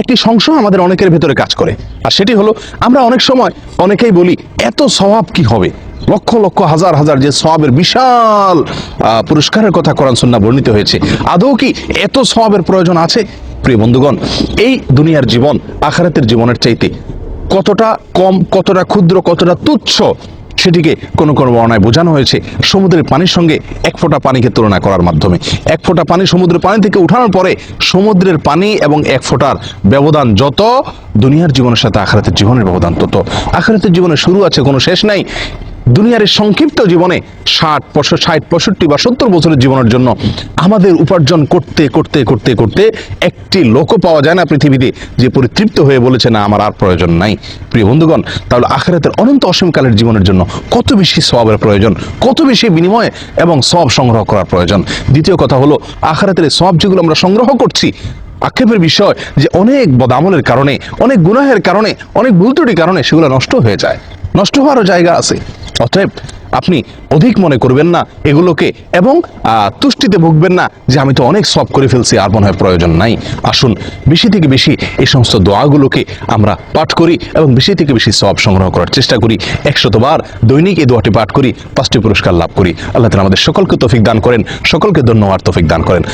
একটি সংশয় আমাদের অনেকের ভেতরে কাজ করে, আর সেটি হলো আমরা অনেক সময় অনেকেই বলি এত সওয়াব কি হবে, লক্ষ লক্ষ হাজার হাজার যে সওয়াবের বিশাল পুরস্কারের কথা কোরআন সুন্নাহ বর্ণিত হয়েছে, আদৌ কি এত সওয়াবের প্রয়োজন আছে? প্রিয় বন্ধুগণ, এই দুনিয়ার জীবন আখিরাতের জীবনের চাইতে কতটা কম, কতটা ক্ষুদ্র, কতটা তুচ্ছ, সেটিকে কোনো কোনো বর্ণায় বোঝানো হয়েছে সমুদ্রের পানির সঙ্গে এক ফোঁটা পানিকে তুলনা করার মাধ্যমে। এক ফোঁটা পানি সমুদ্রের পানি থেকে উঠানোর পরে সমুদ্রের পানি এবং এক ফোঁটার ব্যবধান যত, দুনিয়ার জীবনের সাথে আখিরাতের জীবনের ব্যবধান তত। আখিরাতের জীবনে শুরু আছে, কোনো শেষ নাই। দুনিয়ার এই সংক্ষিপ্ত জীবনে 60, 65 বা 70 বছরের জীবনের জন্য আমাদের উপার্জন করতে করতে করতে করতে একটি লোকও পাওয়া যায় না পৃথিবীতে যে পরিতৃপ্ত হয়ে বলেছে না আমার আর প্রয়োজন নাই। প্রিয় বন্ধুগণ, তাহলে আখিরাতের অনন্ত অসীমকালের জীবনের জন্য কত বেশি সওয়াবের প্রয়োজন, কত বেশি বিনিময় এবং সওয়াব সংগ্রহ করার প্রয়োজন। দ্বিতীয় কথা হলো, আখিরাতের সওয়াব যেগুলো আমরা সংগ্রহ করছি, আক্ষেপের বিষয় যে অনেক বদামলের কারণে, অনেক গুনাহের কারণে, অনেক ভুল ত্রুটির কারণে সেগুলো নষ্ট হয়ে যায়, নষ্ট হওয়ারও জায়গা আছে। অতএব আপনি অধিক মনে করবেন না এগুলোকে, এবং তুষ্টিতে ভুগবেন না যে আমি তো অনেক সওয়াব করে ফেলছি, আর মনে হয় প্রয়োজন নাই। আসুন বেশি থেকে বেশি এই সমস্ত দোয়াগুলোকে আমরা পাঠ করি এবং বেশি থেকে বেশি সওয়াব সংগ্রহ করার চেষ্টা করি। 100 বার দৈনিক এই দোয়াটি পাঠ করি, 5টি পুরস্কার লাভ করি। আল্লাহ তাআলা আমাদের সকলকে তৌফিক দান করেন, সকলকে ধন্যবাদ তৌফিক দান করেন।